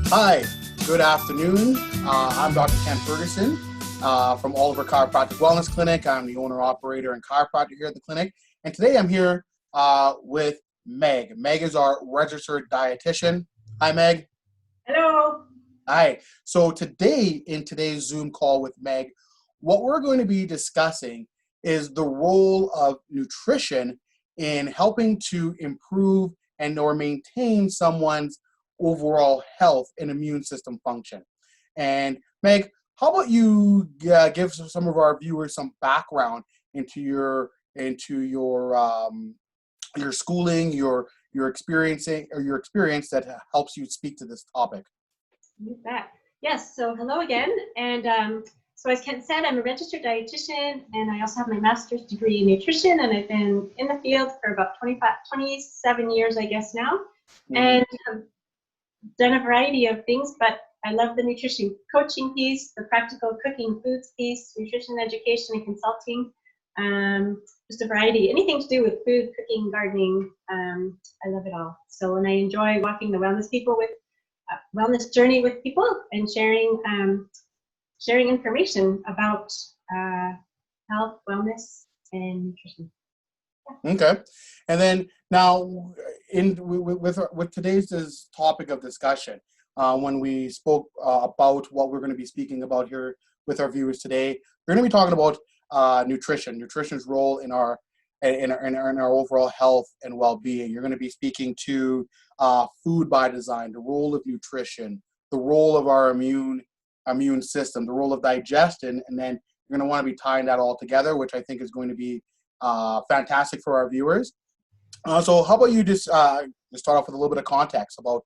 Hi, good afternoon. I'm Dr. Ken Ferguson from Oliver Chiropractic Wellness Clinic. I'm the owner, operator, and chiropractor here at the clinic. And today I'm here with Meg. Meg is our registered dietitian. Hi, Meg. Hello. Hi. So today, in today's Zoom call with Meg, what we're going to be discussing is the role of nutrition in helping to improve and or maintain someone's overall health and immune system function. And Meg, how about you give some of our viewers some background into your schooling, your experiencing or your experience that helps you speak to this topic. You bet. Yes. So hello again. And so as Ken said, I'm a registered dietitian, and I also have my master's degree in nutrition, and I've been in the field for about 27 years, I guess now, and have done a variety of things, but I love the nutrition coaching piece, the practical cooking foods piece, nutrition education and consulting, just a variety, anything to do with food, cooking, gardening. I love it all. So, and I enjoy walking the wellness journey with people and sharing information about health, wellness, and nutrition. Okay, and then now, with today's topic of discussion, when we spoke about what we're going to be speaking about here with our viewers today, we're going to be talking about nutrition's role in our overall health and well-being. You're going to be speaking to food by design, the role of nutrition, the role of our immune system, the role of digestion, and then you're going to want to be tying that all together, which I think is going to be fantastic for our viewers. So how about you just start off with a little bit of context about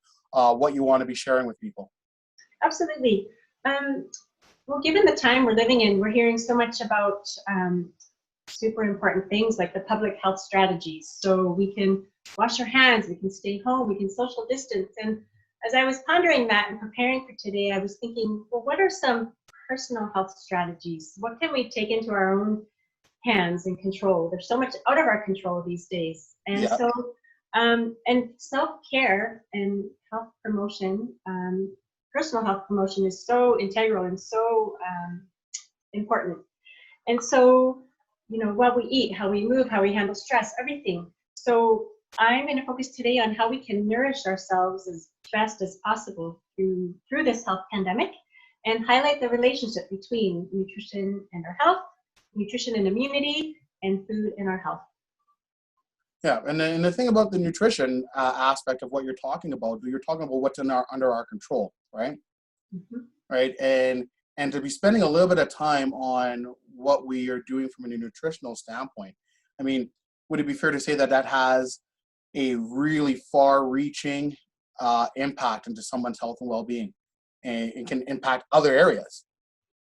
what you want to be sharing with people? Absolutely. Well, given the time we're living in, we're hearing so much about super important things like the public health strategies. So we can wash our hands, we can stay home, we can social distance. And as I was pondering that and preparing for today, I was thinking, well, what are some personal health strategies? What can we take into our own hands and control? There's so much out of our control these days. And so, and self-care and health promotion, personal health promotion is so integral and so important. And so, what we eat, how we move, how we handle stress, everything. So I'm going to focus today on how we can nourish ourselves as best as possible through this health pandemic, and highlight the relationship between nutrition and our health, nutrition and immunity, and food and our health. Yeah, and the thing about the nutrition aspect of what you're talking about what's under our control, right? Mm-hmm. Right, and to be spending a little bit of time on what we are doing from a nutritional standpoint. I mean, would it be fair to say that has a really far-reaching impact into someone's health and well-being, and it can impact other areas?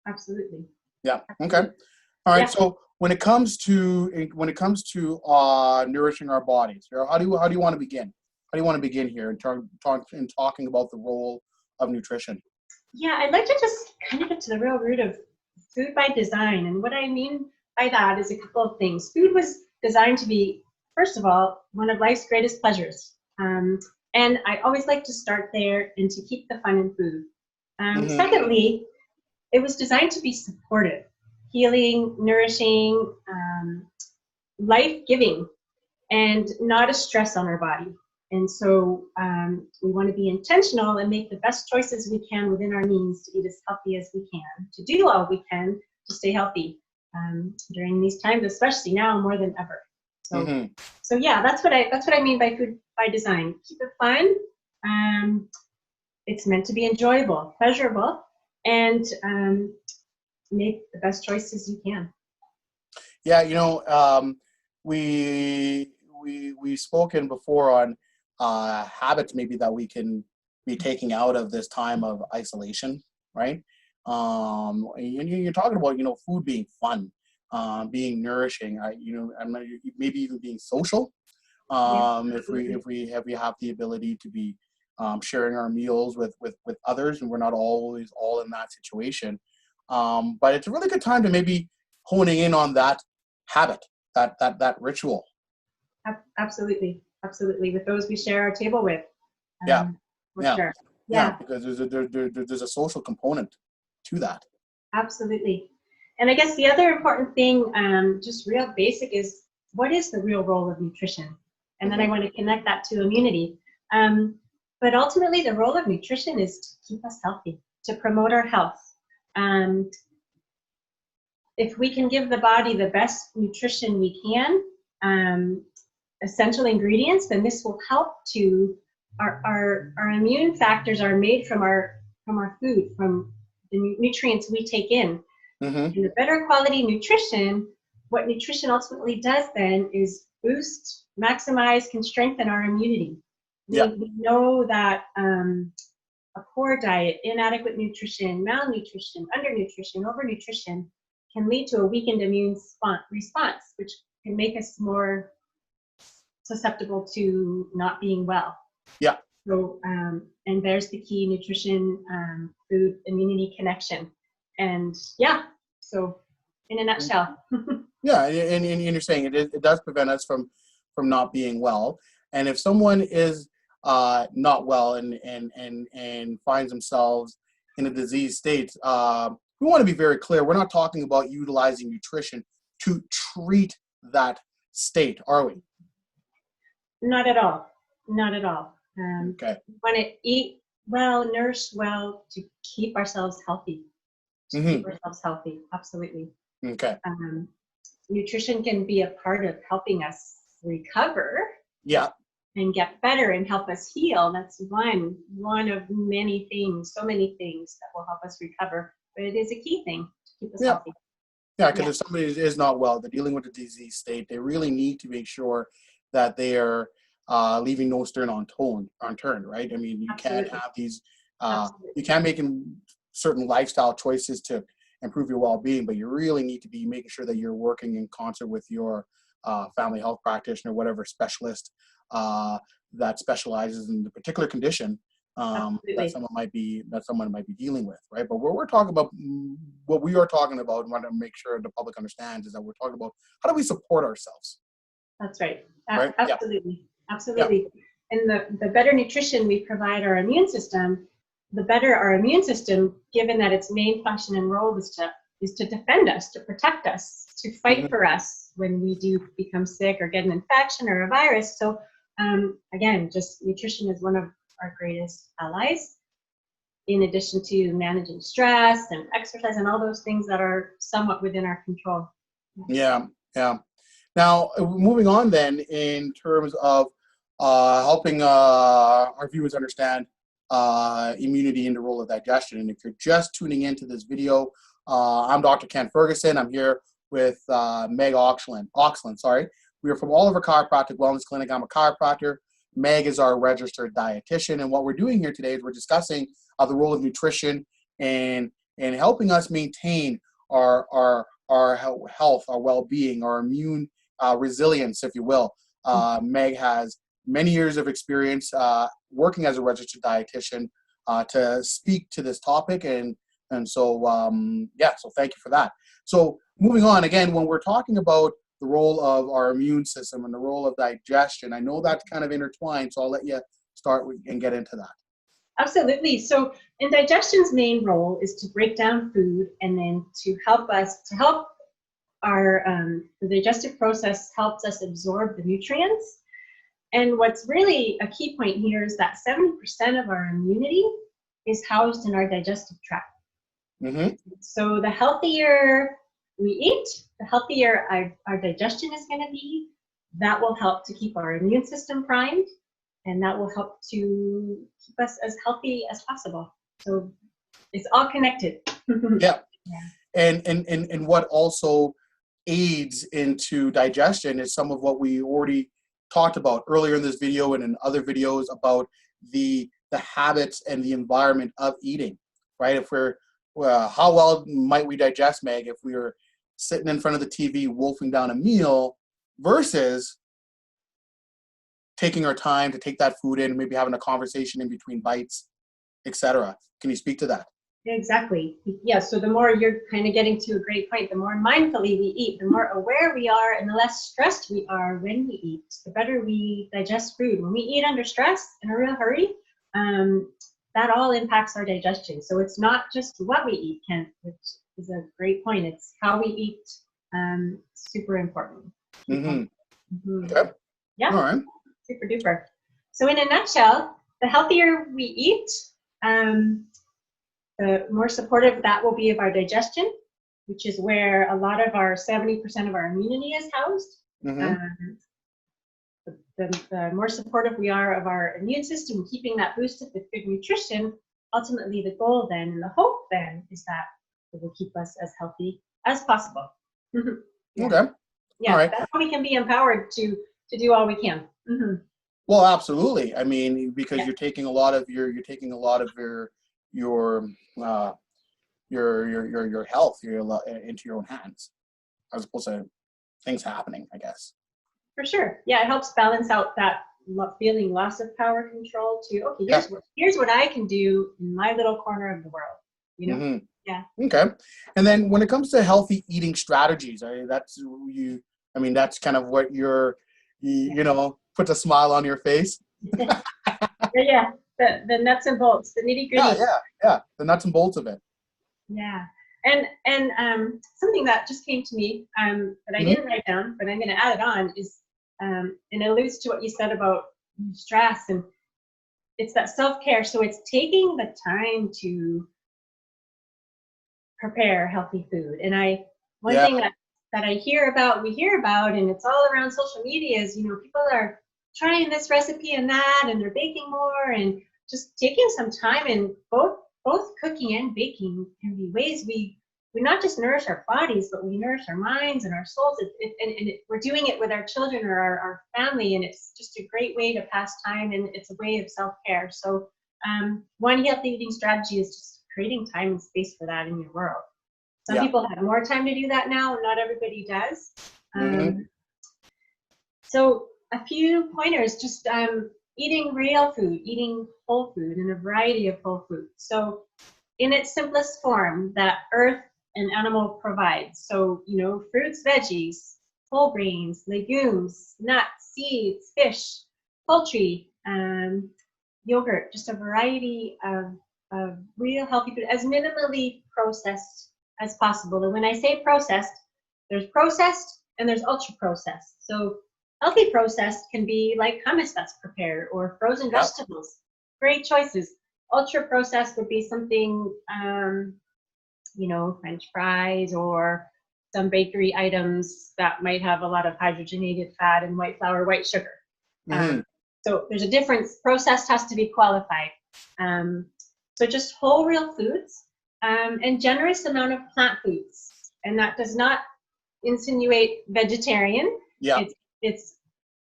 Absolutely. Yeah. Okay. All right. Yeah. So when it comes to nourishing our bodies, how do you want to begin? How do you want to begin here in talking about the role of nutrition? Yeah, I'd like to just kind of get to the real root of food by design, and what I mean by that is a couple of things. Food was designed to be, first of all, one of life's greatest pleasures, and I always like to start there and to keep the fun in food. Secondly, it was designed to be supportive, healing, nourishing, life-giving, and not a stress on our body. And so we want to be intentional and make the best choices we can within our means to eat as healthy as we can, to do all we can to stay healthy during these times, especially now more than ever. So, so yeah, that's what I mean by food by design. Keep it fun. It's meant to be enjoyable, pleasurable, and make the best choices you can. Yeah, we've spoken before on habits maybe that we can be taking out of this time of isolation, right? And you're talking about food being fun, being nourishing, maybe even being social. If we have the ability to be sharing our meals with others, and we're not always all in that situation. But it's a really good time to maybe honing in on that habit, that ritual. Absolutely. With those we share our table with. Yeah. Sure. Yeah, because there's a social component to that. Absolutely. And I guess the other important thing, just real basic, is what is the real role of nutrition? And then I want to connect that to immunity. But ultimately, the role of nutrition is to keep us healthy, to promote our health. If we can give the body the best nutrition we can, essential ingredients, then this will help to our immune factors are made from our food, from the nutrients we take in. And the better quality nutrition, what nutrition ultimately does then is boost, maximize, can strengthen our immunity. We know that a poor diet, inadequate nutrition, malnutrition, undernutrition, overnutrition can lead to a weakened immune response, which can make us more susceptible to not being well. Yeah. So, and there's the key: nutrition, food, immunity connection. And yeah, so in a nutshell. Yeah, and you're saying it does prevent us from not being well. And if someone is not well and finds themselves in a disease state, we want to be very clear. We're not talking about utilizing nutrition to treat that state, are we? Not at all. Not at all. Okay. We want to eat well, nourish well, to keep ourselves healthy. Keep ourselves healthy. Absolutely. Okay. Nutrition can be a part of helping us recover. Yeah. And get better and help us heal. That's one of many things, so many things that will help us recover. But it is a key thing to keep us healthy. Yeah, because if somebody is not well, they're dealing with a disease state, they really need to make sure that they are leaving no stone unturned, right? I mean, you can't have these, you can't make certain lifestyle choices to improve your well-being, but you really need to be making sure that you're working in concert with your family health practitioner, whatever specialist that specializes in the particular condition that someone might be dealing with, right? But what we're talking about, what we are talking about, and want to make sure the public understands, is that we're talking about how do we support ourselves. That's right. Right? Absolutely, absolutely. Yeah. And the better nutrition we provide our immune system, the better our immune system, given that its main function and role is to defend us, to protect us, to fight for us when we do become sick or get an infection or a virus. So again, just nutrition is one of our greatest allies, in addition to managing stress and exercise and all those things that are somewhat within our control. Yeah. Now, moving on then, in terms of helping our viewers understand immunity and the role of digestion. And if you're just tuning into this video, I'm Dr. Ken Ferguson. I'm here with Meg Oeschlin. We are from Oliver Chiropractic Wellness Clinic. I'm a chiropractor. Meg is our registered dietitian. And what we're doing here today is we're discussing the role of nutrition and helping us maintain our health, our well-being, our immune resilience, if you will. Meg has many years of experience working as a registered dietitian to speak to this topic. And so, so thank you for that. So moving on, again, when we're talking about the role of our immune system and the role of digestion, I know that's kind of intertwined, so I'll let you start and get into that. Absolutely. So in digestion's main role is to break down food and then to help our the digestive process helps us absorb the nutrients. And what's really a key point here is that 70% of our immunity is housed in our digestive tract. So the healthier we eat, the healthier our digestion is going to be. That will help to keep our immune system primed, and that will help to keep us as healthy as possible. So it's all connected. Yeah. And what also aids into digestion is some of what we already talked about earlier in this video and in other videos about the habits and the environment of eating, right? If how well might we digest, Meg, if we were sitting in front of the TV wolfing down a meal versus taking our time to take that food in, maybe having a conversation in between bites, etc. Can you speak to that? Exactly. Yeah, so the more, you're kind of getting to a great point, the more mindfully we eat, the more aware we are and the less stressed we are when we eat, the better we digest food. When we eat under stress, in a real hurry, that all impacts our digestion. So it's not just what we eat, Kent, which is a great point. It's how we eat, super important. Mm-hmm. Mm-hmm. Okay. Yeah. All right. Super duper. So in a nutshell, the healthier we eat, the more supportive that will be of our digestion, which is where a lot of our 70% of our immunity is housed. Mm-hmm. The more supportive we are of our immune system, keeping that boosted with good nutrition, ultimately the goal then and the hope then is that it will keep us as healthy as possible. Yeah. Okay. Yeah, All right. that's how we can be empowered to do all we can. Well, absolutely. I mean, because Yeah. you're taking a lot of your your health into your own hands, as opposed to things happening, I guess. For sure. Yeah, it helps balance out that feeling loss of power control to, okay, here's what I can do in my little corner of the world, you know? Mm-hmm. Yeah. Okay. And then when it comes to healthy eating strategies, that's kind of what you know, puts a smile on your face. Yeah. The nuts and bolts, the nitty gritty. Yeah. The nuts and bolts of it. Yeah. And something that just came to me that I didn't write down, but I'm going to add it on is, and it alludes to what you said about stress, and it's that self-care. So it's taking the time to prepare healthy food. And one thing that we hear about, and it's all around social media, is, you know, people are trying this recipe and that, and they're baking more, and just taking some time. And both cooking and baking can be ways we not just nourish our bodies, but we nourish our minds and our souls. We're doing it with our children or our family, and it's just a great way to pass time, and it's a way of self-care. So one healthy eating strategy is just creating time and space for that in your world. Some people have more time to do that now, not everybody does. So a few pointers, just eating real food, eating whole food, and a variety of whole food. So in its simplest form, that earth and animal provides. So, you know, fruits, veggies, whole grains, legumes, nuts, seeds, fish, poultry, yogurt, just a variety of real healthy food, as minimally processed as possible. And when I say processed, there's processed and there's ultra processed. So healthy processed can be like hummus that's prepared, or frozen vegetables. Great choices. Ultra processed would be something, you know, French fries or some bakery items that might have a lot of hydrogenated fat and white flour, white sugar. So there's a difference. Processed has to be qualified. So just whole real foods, and generous amount of plant foods. And that does not insinuate vegetarian. Yeah. It's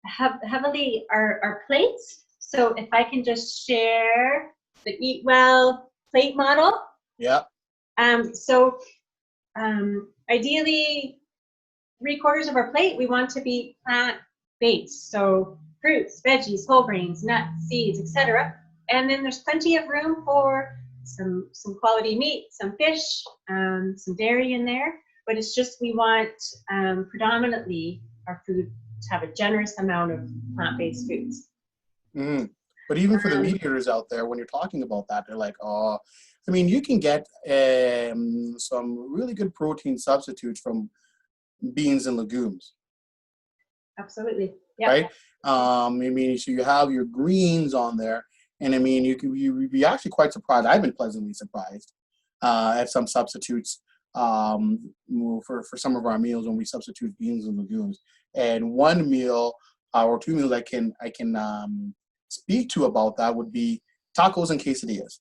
heavily our plates. So if I can just share the Eat Well plate model. Yeah. So ideally, 3/4 of our plate, we want to be plant-based. So fruits, veggies, whole grains, nuts, seeds, etc. And then there's plenty of room for some quality meat, some fish, some dairy in there. But it's just we want predominantly our food to have a generous amount of plant-based foods. But even for the meat eaters out there, when you're talking about that, they're like, oh, I mean, you can get some really good protein substitutes from beans and legumes. Absolutely. Yeah. Right? I mean, so you have your greens on there, and I mean, you'd be actually quite surprised. I've been pleasantly surprised at some substitutes for some of our meals when we substitute beans and legumes. And one meal or two meals I can speak to about that would be tacos and quesadillas.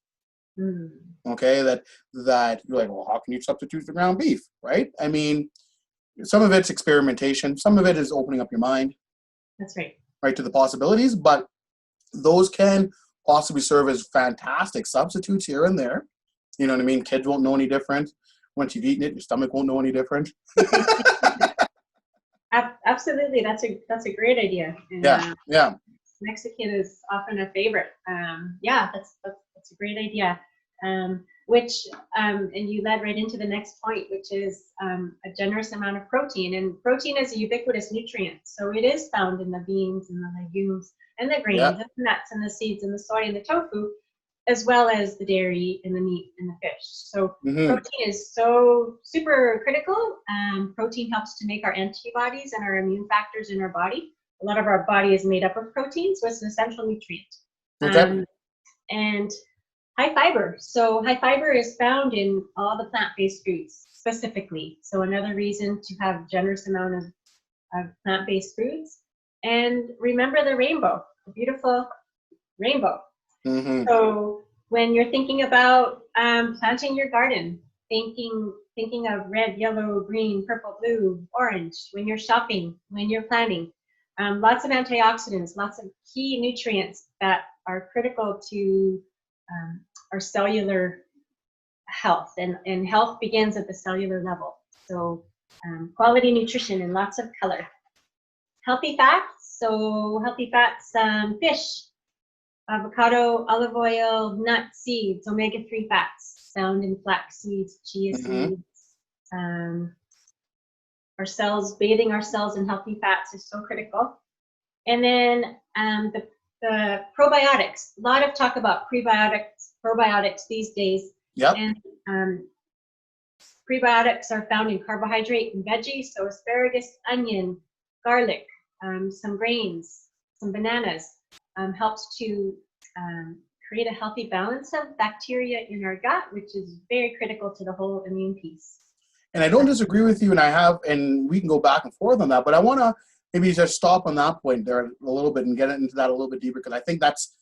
Okay, that you're like, well, how can you substitute the ground beef, right? I mean, some of it's experimentation, some of it is opening up your mind. That's right. Right, to the possibilities, but those can possibly serve as fantastic substitutes here and there. You know what I mean? Kids won't know any different. Once you've eaten it, your stomach won't know any different. Absolutely, that's a great idea. And, yeah. Mexican is often a favorite. Yeah, that's a great idea. Which and you led right into the next point, which is a generous amount of protein. And protein is a ubiquitous nutrient, so it is found in the beans and the legumes and the grains and the nuts and the seeds and the soy and the tofu. as well as the dairy and the meat and the fish. So Mm-hmm. protein is so super critical. Protein helps to make our antibodies and our immune factors in our body. A lot of our body is made up of protein, so it's an essential nutrient. Okay. And high fiber. So high fiber is found in all the plant-based foods specifically. So another reason to have generous amount of plant-based foods. And remember the rainbow, the beautiful rainbow. Mm-hmm. So when you're thinking about planting your garden, thinking of red, yellow, green, purple, blue, orange, when you're shopping, when you're planning, lots of antioxidants, lots of key nutrients that are critical to our cellular health, and health begins at the cellular level. So quality nutrition and lots of color. Healthy fats, so healthy fats, fish, avocado, olive oil, nuts, seeds, omega-3 fats found in flax seeds, chia seeds. Our cells, bathing our cells in healthy fats is so critical. And then the probiotics, a lot of talk about probiotics these days. Yep. And prebiotics are found in carbohydrate and veggies, so asparagus, onion, garlic, some grains, some bananas, helps to create a healthy balance of bacteria in our gut, which is very critical to the whole immune piece. And I don't disagree with you, and we can go back and forth on that, but I want to maybe just stop on that point there a little bit and get into that a little bit deeper, because I think that's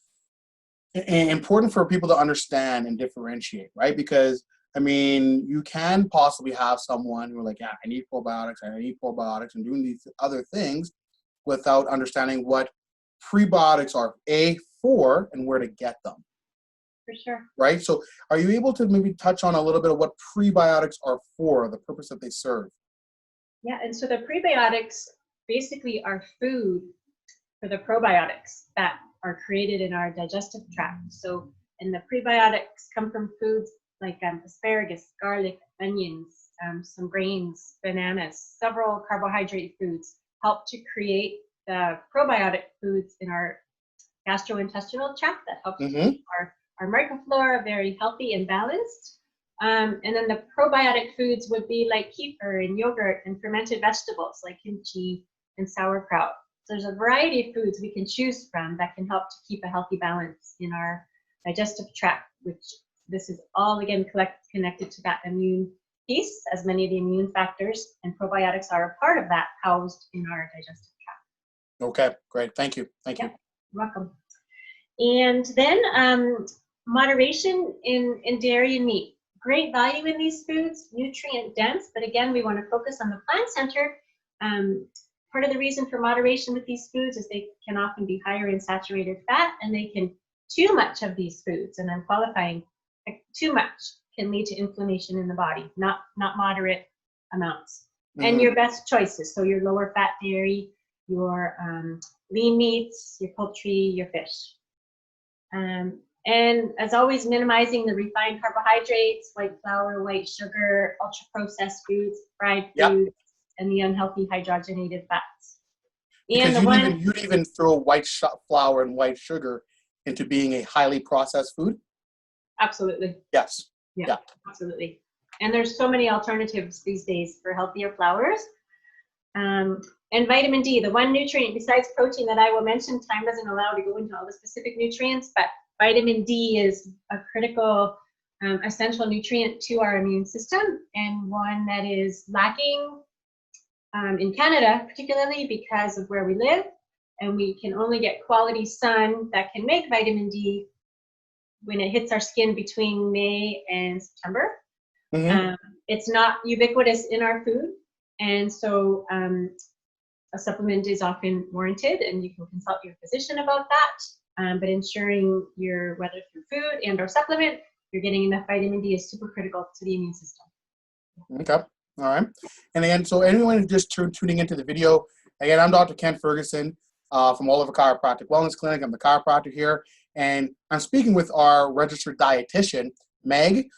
important for people to understand and differentiate, right? Because, I mean, you can possibly have someone who are like, yeah, I need probiotics, and doing these other things without understanding what prebiotics are, for, and where to get them. For sure. Right? So are you able to maybe touch on a little bit of what prebiotics are for, the purpose that they serve? Yeah, and so the prebiotics basically are food for the probiotics that are created in our digestive tract. So, and the prebiotics come from foods like asparagus, garlic, onions, some grains, bananas, several carbohydrate foods help to create the probiotic foods in our gastrointestinal tract that helps keep our microflora very healthy and balanced. And then the probiotic foods would be like kefir and yogurt and fermented vegetables like kimchi and sauerkraut. So there's a variety of foods we can choose from that can help to keep a healthy balance in our digestive tract, which this is all again connected to that immune piece, as many of the immune factors and probiotics are a part of that, housed in our digestive tract. Okay, great. Thank you. Thank you. You're welcome. And then moderation in dairy and meat. Great value in these foods, nutrient dense, but again, we want to focus on the plant center. Part of the reason for moderation with these foods is they can often be higher in saturated fat, and they can, too much of these foods, and I'm qualifying, too much can lead to inflammation in the body, not moderate amounts. And your best choices, so your lower fat dairy, your lean meats, your poultry, your fish. And as always, minimizing the refined carbohydrates, white flour, white sugar, ultra-processed foods, fried foods, and the unhealthy hydrogenated fats. Because you'd even throw white flour and white sugar into being a highly processed food? Absolutely. Yes. Yeah, absolutely. And there's so many alternatives these days for healthier flours. And vitamin D, the one nutrient besides protein that I will mention, time doesn't allow to go into all the specific nutrients, but vitamin D is a critical essential nutrient to our immune system, and one that is lacking in Canada, particularly because of where we live, and we can only get quality sun that can make vitamin D when it hits our skin between May and September. It's not ubiquitous in our food, and so a supplement is often warranted, and you can consult your physician about that. But ensuring whether through food and or supplement, you're getting enough vitamin D is super critical to the immune system. Okay. All right. And again, so anyone who's just tuning into the video, again, I'm Dr. Ken Ferguson from Oliver Chiropractic Wellness Clinic. I'm the chiropractor here. And I'm speaking with our registered dietitian, Meg,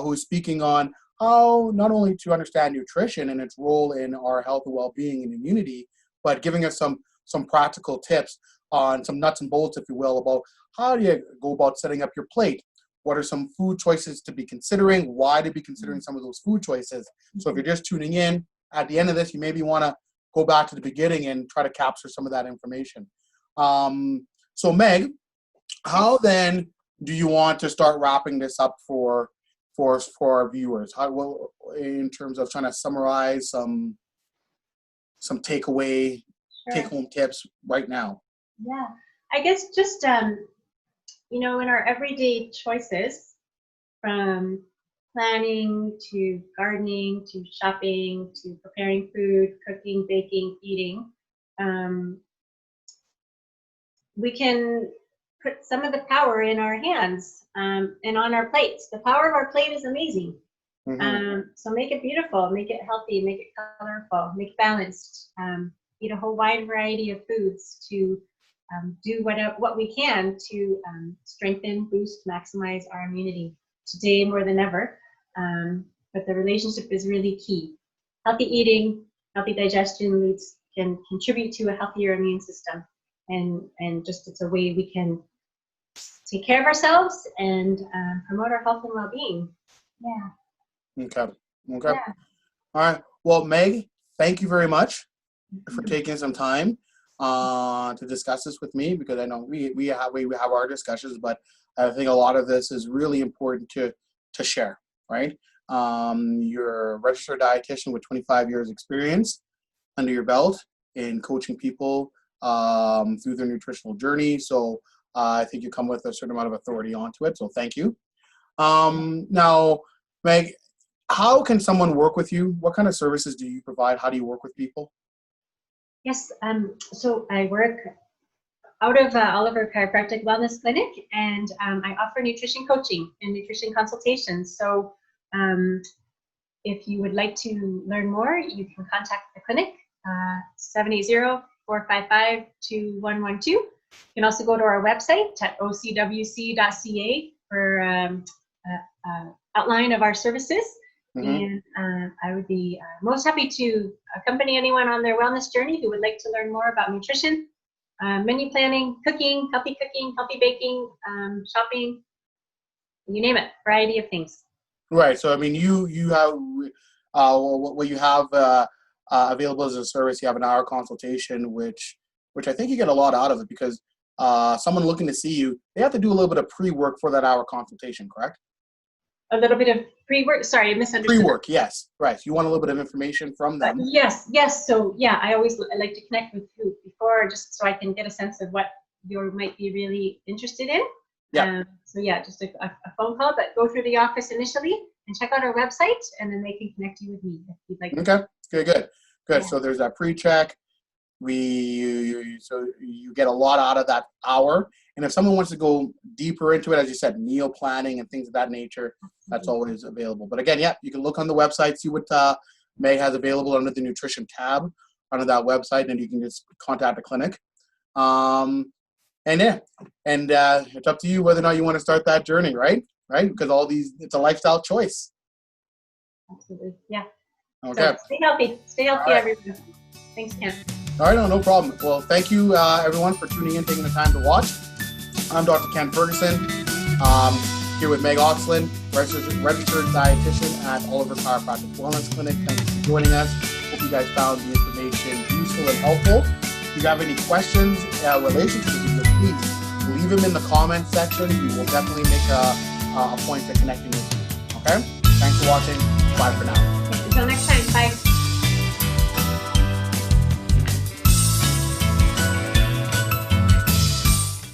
who's speaking on how not only to understand nutrition and its role in our health and well-being and immunity, but giving us some practical tips on some nuts and bolts, if you will, about how do you go about setting up your plate? What are some food choices to be considering? Why to be considering some of those food choices? So if you're just tuning in, at the end of this, you maybe want to go back to the beginning and try to capture some of that information. So Meg, how then do you want to start wrapping this up for our viewers? How, well, in terms of trying to summarize some takeaway, take-home tips right now? Yeah, I guess just in our everyday choices, from planning to gardening to shopping to preparing food, cooking, baking, eating, we can put some of the power in our hands and on our plates. The power of our plate is amazing. So make it beautiful, make it healthy, make it colorful, make it balanced. Eat a whole wide variety of foods to do what we can to strengthen, boost, maximize our immunity today more than ever. But the relationship is really key. Healthy eating, healthy digestion can contribute to a healthier immune system. And just it's a way we can take care of ourselves and promote our health and well-being. Yeah. Okay. Yeah. All right. Well, Meg, thank you very much for taking some time to discuss this with me, because I know we have our discussions, but I think a lot of this is really important to share, right? You're a registered dietitian with 25 years experience under your belt in coaching people through their nutritional journey. So I think you come with a certain amount of authority onto it. So thank you. Now, Meg, how can someone work with you? What kind of services do you provide? How do you work with people? Yes, so I work out of Oliver Chiropractic Wellness Clinic, and I offer nutrition coaching and nutrition consultations. So if you would like to learn more, you can contact the clinic, 780-455-2112. You can also go to our website at ocwc.ca for outline of our services. And I would be most happy to accompany anyone on their wellness journey who would like to learn more about nutrition, menu planning, cooking, healthy baking, shopping, you name it, variety of things. Right. So, I mean, you have what you have available as a service. You have an hour consultation, which I think you get a lot out of it, because someone looking to see you, they have to do a little bit of pre-work for that hour consultation, correct? A little bit of pre-work. Sorry, I misunderstood. Pre-work, yes, right. You want a little bit of information from them. Yes. So yeah, I like to connect with you before, just so I can get a sense of what you might be really interested in. Yeah. So yeah, just a phone call, but go through the office initially and check out our website, and then they can connect you with me if you'd like. Okay. Good. Yeah. So there's that pre-check. So you get a lot out of that hour. And if someone wants to go deeper into it, as you said, meal planning and things of that nature, that's always available. But again, you can look on the website, see what Meg has available under the nutrition tab under that website, and you can just contact the clinic. It's up to you whether or not you want to start that journey, right? Because it's a lifestyle choice. Absolutely, yeah. Okay. So stay healthy, right. Everyone. Thanks, Ken. All right, no problem. Well, thank you, everyone, for tuning in, taking the time to watch. I'm Dr. Ken Ferguson, here with Meg Oeschlin, registered dietitian at Oliver Chiropractic Wellness Clinic. Thank you for joining us. Hope you guys found the information useful and helpful. If you have any questions in relation to the video, please leave them in the comment section. We will definitely make a point to connecting with you. Okay? Thanks for watching. Bye for now. Until next time. Bye.